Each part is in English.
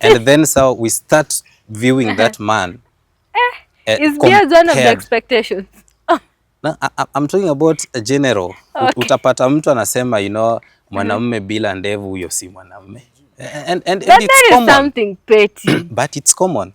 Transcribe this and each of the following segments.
And then so we start viewing that man Is beard one of the compared. expectations? No, I'm talking about a general. Okay. Utapata mtu anasema, mwanamume bila ndevu huyo si mwanamume. And it's That is common. something petty. But it's common.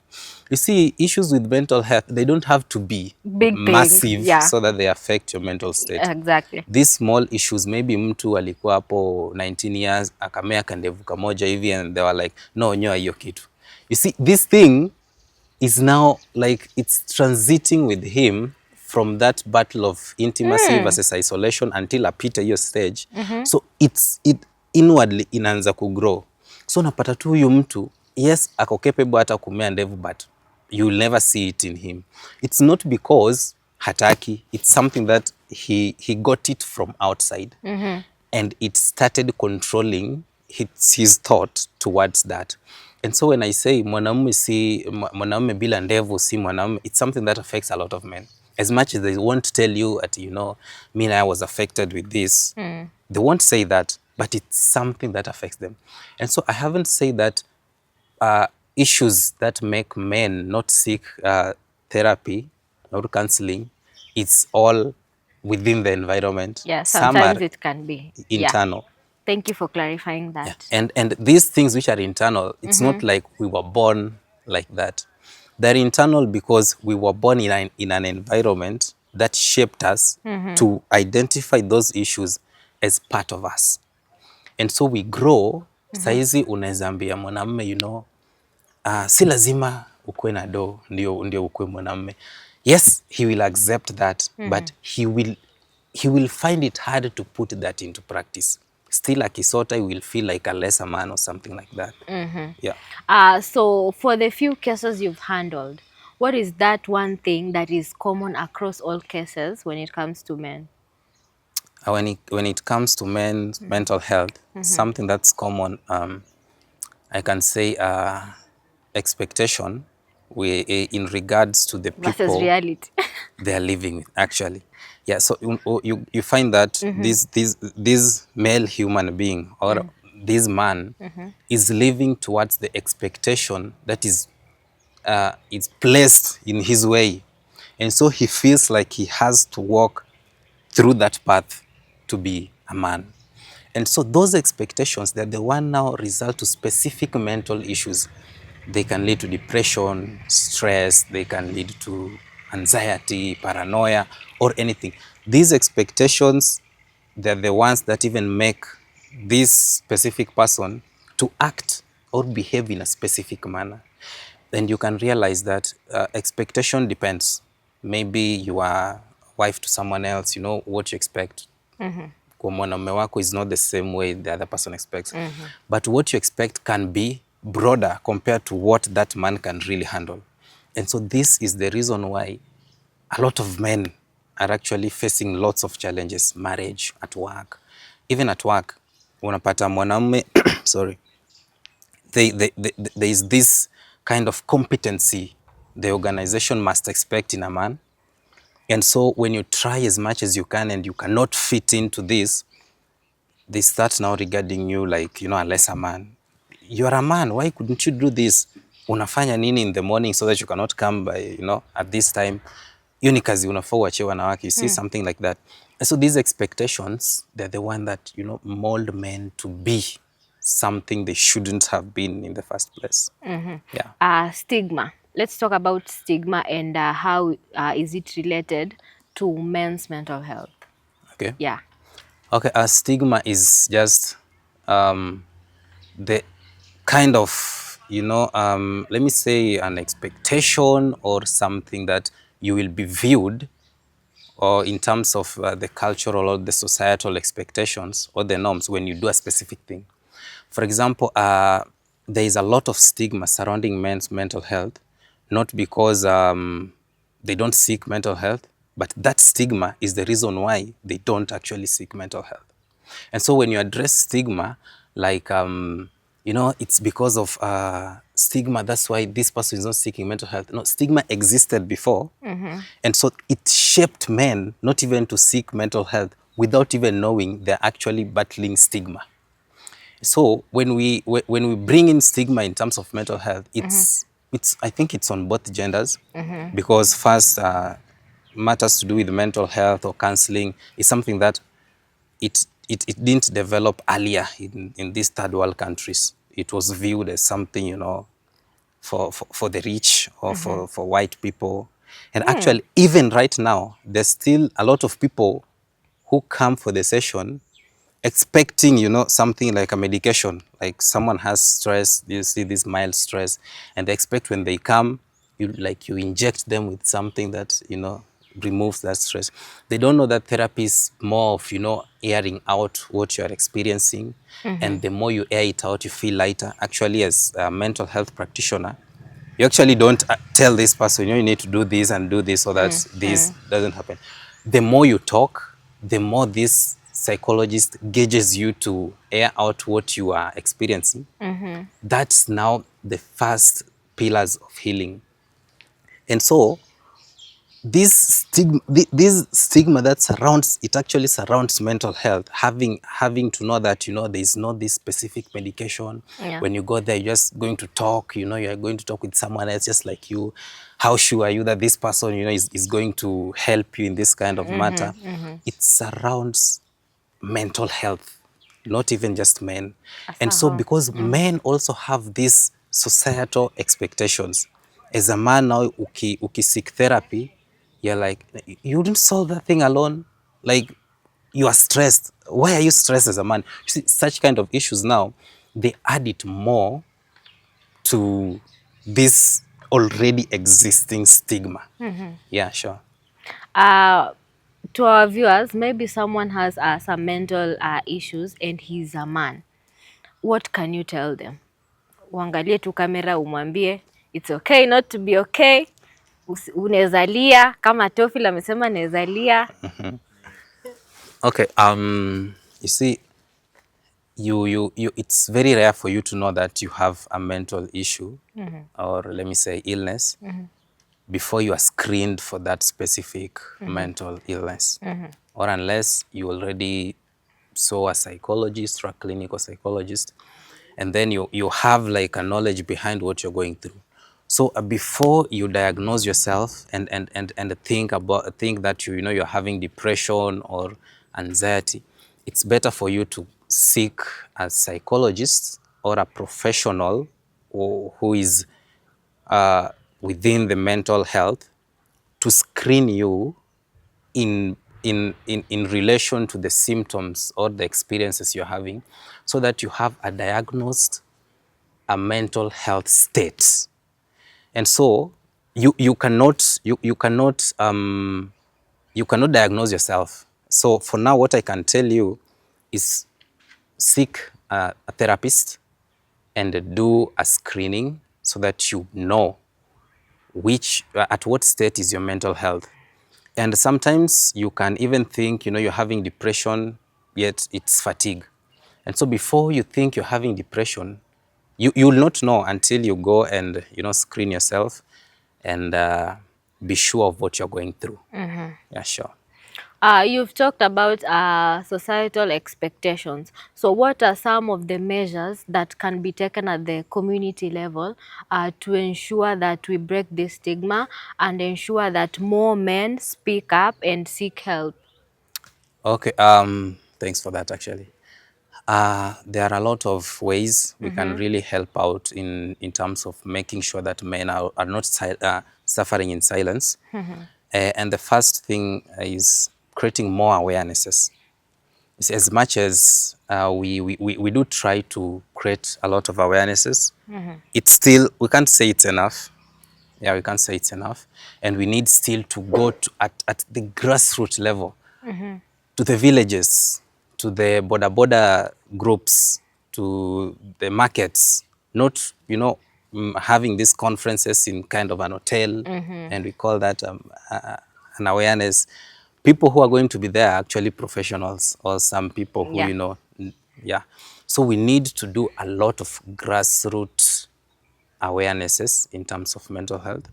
You see, issues with mental health, they don't have to be Big things, massive yeah. so that they affect your mental state. Exactly. These small issues, maybe mtu alikuwa hapo 19 years, akamea kandevu kamoja hivi, and they were like, no, nyoa hiyo kitu. You see, this thing is now like it's transiting with him from that battle of intimacy versus isolation until apita hiyo stage. So it inwardly inaanza kugrow. So napata tu huyu mtu, yes, ako capable hata kumea ndevu, but you'll never see it in him. It's not because hataki, it's something that he got it from outside. And it started controlling his thought towards that. And so when I say mwanamume bila ndevu si mwanamume, it's something that affects a lot of men. As much as they won't tell you that, me and I was affected with this, they won't say that, but it's something that affects them. And so I haven't said that issues that make men not seek therapy or counseling, it's all within the environment. Yeah, Some sometimes are it can be internal. Yeah. Thank you for clarifying that. Yeah. And these things which are internal, it's not like we were born like that. They're internal because we were born in an environment that shaped us to identify those issues as part of us. And so we grow. Saizi unaweza ambia mwanamume, si lazima ukue na do ndio ukue mwanamume. Yes, he will accept that, but he will find it hard to put that into practice. Still akisota, he will feel like a lesser man or something like that. Yeah. So for the few cases you've handled, what is that one thing that is common across all cases when it comes to men? When it comes to men's mental health, something that's common, I can say expectation in regards to the people Versus reality. they are living with, actually. Yeah, so you find that this male human being or this man is living towards the expectation that is placed in his way. And so he feels like he has to walk through that path to be a man. And so those expectations, they're the one now result to specific mental issues. They can lead to depression, stress, they can lead to anxiety, paranoia, or anything. These expectations, they're the ones that even make this specific person to act or behave in a specific manner. And you can realize that expectation depends. Maybe you are wife to someone else, what you expect. Kwa mwanaume wako is not the same way the other person expects. But what you expect can be broader compared to what that man can really handle. And so this is the reason why a lot of men are actually facing lots of challenges, marriage, at work. Even at work, unapata mwanaume, sorry, there is this kind of competency the organization must expect in a man. And so when you try as much as you can and you cannot fit into this, they start now regarding you like, a lesser man. You are a man, why couldn't you do this? Unafanya nini in the morning so that you cannot come by, at this time? Hiyo ni kazi unafaa uachie wanawake. You see something like that. And so these expectations, they're the one that, mold men to be something they shouldn't have been in the first place. Yeah. Stigma. Let's talk about stigma and how is it related to men's mental health? Okay. Yeah. Okay, a stigma is just the kind of, let me say an expectation or something that you will be viewed or in terms of the cultural or the societal expectations or the norms when you do a specific thing. For example, there is a lot of stigma surrounding men's mental health, not because they don't seek mental health, but that stigma is the reason why they don't actually seek mental health. And so when you address stigma, like, it's because of stigma, that's why this person is not seeking mental health. No, stigma existed before. And so it shaped men not even to seek mental health without even knowing they're actually battling stigma. So when we bring in stigma in terms of mental health, it's I think it's on both genders, because first, matters to do with mental health or counseling is something that it didn't develop earlier in these third world countries. It was viewed as something, for the rich or for white people. And actually, even right now, there's still a lot of people who come for the session expecting, something like a medication, like someone has stress, you see this mild stress, and they expect when they come, you inject them with something that, removes that stress. They don't know that therapy is more of, airing out what you are experiencing. And the more you air it out, you feel lighter. Actually, as a mental health practitioner, you actually don't tell this person, you need to do this and do this so that this doesn't happen. The more you talk, the more this psychologist gauges you to air out what you are experiencing. That's now the first pillars of healing. And so this stigma that surrounds it actually surrounds mental health, having to know that, there is not this specific medication. Yeah. When you go there, you're just going to talk, you're going to talk with someone else just like you. How sure are you that this person, is going to help you in this kind of matter? It surrounds mental health, not even just men. And so Asaho. because men also have these societal expectations, as a man now, seek therapy, you're like, you wouldn't solve that thing alone. Like, you are stressed. Why are you stressed as a man? You see, such kind of issues now, they add it more to this already existing stigma. Yeah, sure. Uh, to our viewers, maybe someone has some mental issues and he's a man. What can you tell them? Uangalie tu kamera umwambie it's okay not to be okay. Unaweza lia kama Tofil amesema naweza lia. Okay. You see, it's very rare for you to know that you have a mental issue, or let me say illness, before you are screened for that specific mental illness, or unless you already saw a psychologist or a clinical psychologist, and then you have like a knowledge behind what you're going through. So before you diagnose yourself and think that you're having depression or anxiety, it's better for you to seek a psychologist or a professional who is within the mental health to screen you in relation to the symptoms or the experiences you're having, so that you have a diagnosed a mental health state. And so you cannot diagnose yourself. So for now, what I can tell you is seek a therapist and do a screening so that you know at what state is your mental health. And sometimes you can even think, you're having depression, yet it's fatigue. And so before you think you're having depression, you'll not know until you go and, screen yourself and be sure of what you're going through. Yeah, sure. You've talked about societal expectations. So what are some of the measures that can be taken at the community level to ensure that we break this stigma and ensure that more men speak up and seek help? Okay, thanks for that, actually. There are a lot of ways we can really help out in terms of making sure that men are not suffering in silence. And the first thing is creating more awarenesses. It's as much as we do try to create a lot of awarenesses, it's still, we can't say it's enough. Yeah, we can't say it's enough. And we need still to go at the grassroots level, to the villages, to the border groups, to the markets, not, having these conferences in kind of an hotel, and we call that an awareness. People who are going to be there are actually professionals or some people who, Yeah. yeah. So we need to do a lot of grassroots awarenesses in terms of mental health.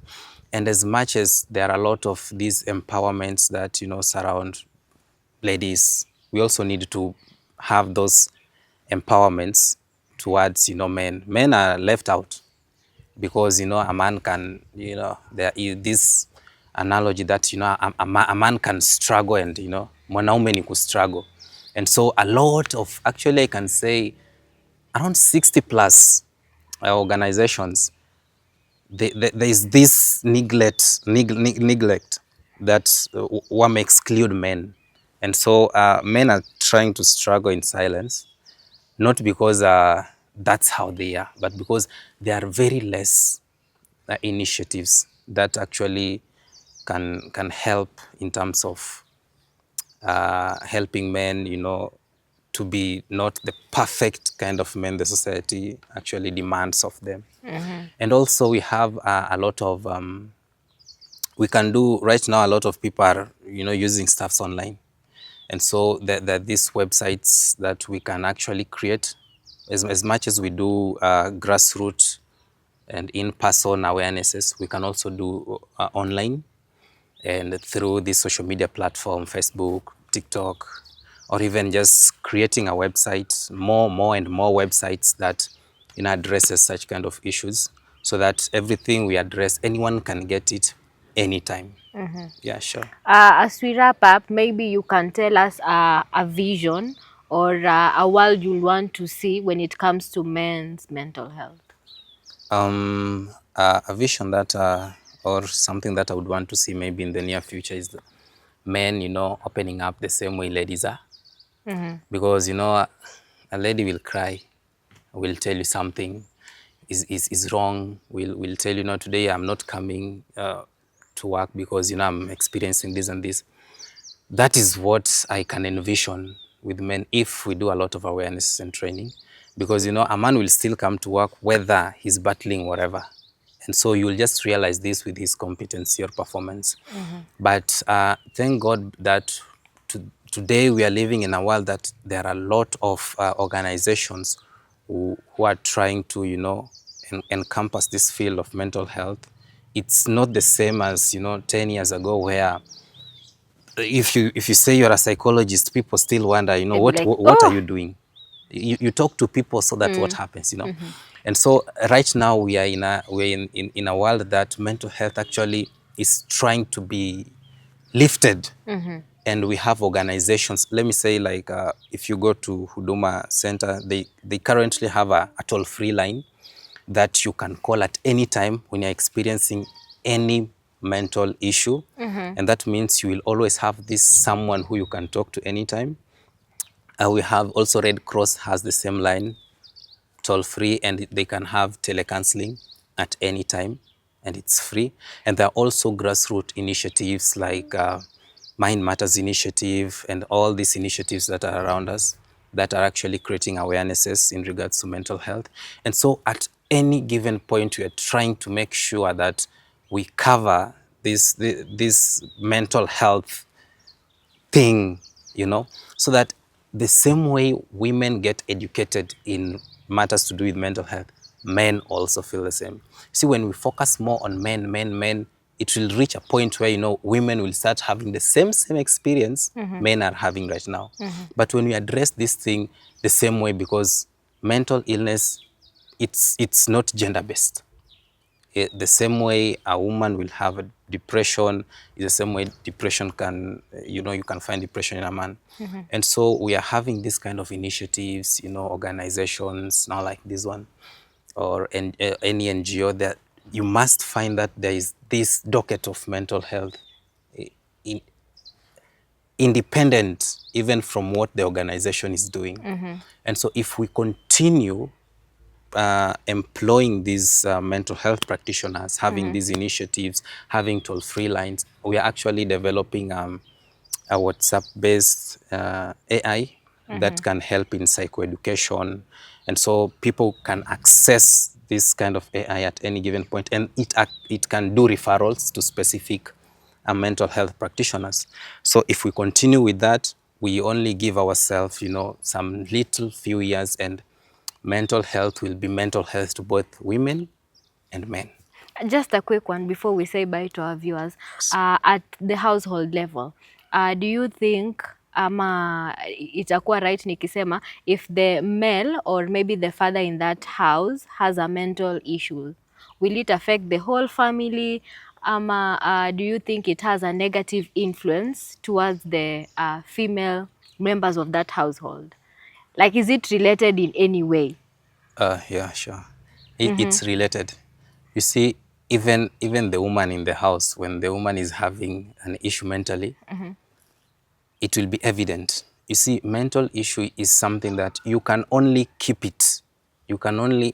And as much as there are a lot of these empowerments that, surround ladies, we also need to have those empowerments towards, men. Men are left out because, a man can, there is this analogy that, a man can struggle and, mwanaume ni kustruggle. And so a lot of, actually I can say around 60 plus organizations, there is this neglect that one exclude men. And so men are trying to struggle in silence, not because that's how they are, but because there are very less initiatives that actually can help in terms of helping men, to be not the perfect kind of men the society actually demands of them. And also we have a lot of, we can do right now, a lot of people are, using stuffs online. And so there are these websites that we can actually create as much as we do grassroots and in-person awarenesses, we can also do online and through this social media platform, Facebook, TikTok, or even just creating a website, more and more websites that, addresses such kind of issues, so that everything we address, anyone can get it anytime. Yeah, sure. As we wrap up, maybe you can tell us a vision or a world you want to see when it comes to men's mental health. A vision that, or something that I would want to see maybe in the near future is the men, opening up the same way ladies are. Because, a lady will cry, will tell you something is wrong, will tell you, no, today I'm not coming to work because, I'm experiencing this and this. That is what I can envision with men if we do a lot of awareness and training. Because, a man will still come to work whether he's battling whatever. And so you'll just realize this with his competency or performance. But thank God that today we are living in a world that there are a lot of organizations who are trying to, encompass this field of mental health. It's not the same as, 10 years ago, where if you say you're a psychologist, people still wonder, They'd be what like, what are oh, you doing? You talk to people so that what happens, And so right now we're in a world that mental health actually is trying to be lifted. And we have organizations, let me say, like if you go to Huduma Center, they currently have a toll-free line that you can call at any time when you're experiencing any mental issue. And that means you will always have this someone who you can talk to anytime. We have also Red Cross has the same line, toll free, and they can have telecounseling at any time, and it's free. And there are also grassroots initiatives like Mind Matters Initiative and all these initiatives that are around us that are actually creating awarenesses in regards to mental health. And so at any given point, we are trying to make sure that we cover this mental health thing, so that the same way women get educated in matters to do with mental health, men also feel the same. See, when we focus more on men, it will reach a point where, women will start having the same experience men are having right now. But when we address this thing the same way, because mental illness, it's not gender-based. The same way a woman will have a depression is the same way depression can, you can find depression in a man. And so we are having this kind of initiatives, organizations now like this one, or any NGO, that you must find that there is this docket of mental health, in, independent even from what the organization is doing. And so if we continue employing these mental health practitioners, having these initiatives, having toll-free lines, we are actually developing a WhatsApp-based AI that can help in psychoeducation. And so people can access this kind of AI at any given point, and it can do referrals to specific mental health practitioners. So if we continue with that, we only give ourselves, some little few years, and mental health will be mental health to both women and men. just a quick one before we say bye to our viewers. At the household level, do you think ama itakuwa right nikisema if the male or maybe the father in that house has a mental issue, will it affect the whole family, ama do you think it has a negative influence towards the female members of that household? Like, is it related in any way? Yeah, sure. It's related. You see, even the woman in the house, when the woman is having an issue mentally, it will be evident. You see, mental issue is something that you can only keep it. You can only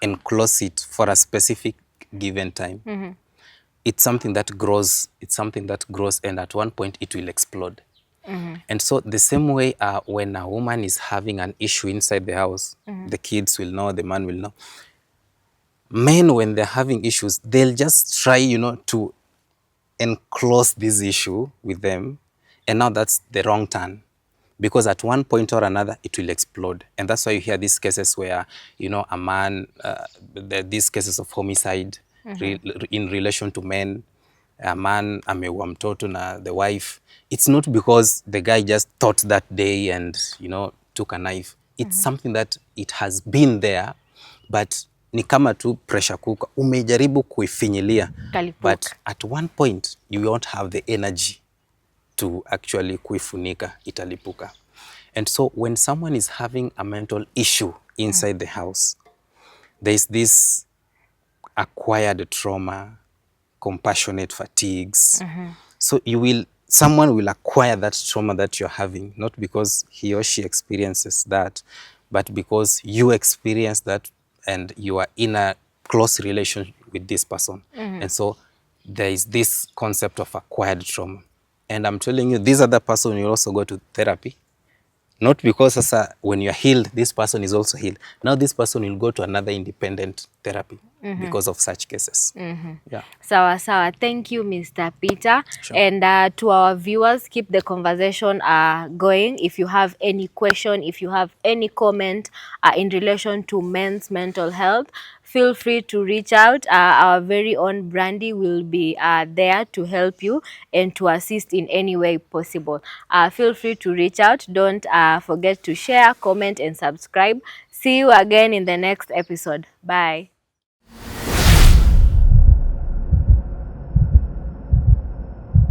enclose it for a specific given time. It's something that grows. It's something that grows, and at one point it will explode. And so the same way when a woman is having an issue inside the house, the kids will know, the man will know. Men, when they're having issues, they'll just try, to enclose this issue with them. And now that's the wrong turn. Because at one point or another, it will explode. And that's why you hear these cases where, a man, these cases of homicide in relation to men, a man ameua mtoto na the wife. It's not because the guy just thought that day and, took a knife. It's something that it has been there, but ni kama tu pressure cooker. Umejaribu kuifinyilia, Kalipuka. but at one point, you won't have the energy to actually kuifunika, italipuka. And so when someone is having a mental issue inside the house, there's this acquired trauma, compassionate fatigues. So someone will acquire that trauma that you're having, not because he or she experiences that, but because you experience that and you are in a close relation with this person. And so there is this concept of acquired trauma. And I'm telling you, this other person will also go to therapy. Not because when you're healed, this person is also healed. Now this person will go to another independent therapy because of such cases. Yeah. Sawa sawa. Thank you, Mr. Peter. Sure. And to our viewers, keep the conversation going. If you have any question, if you have any comment in relation to men's mental health, feel free to reach out. Our very own Brandy will be there to help you and to assist in any way possible. Feel free to reach out. Don't forget to share, comment, and subscribe. See you again in the next episode. Bye.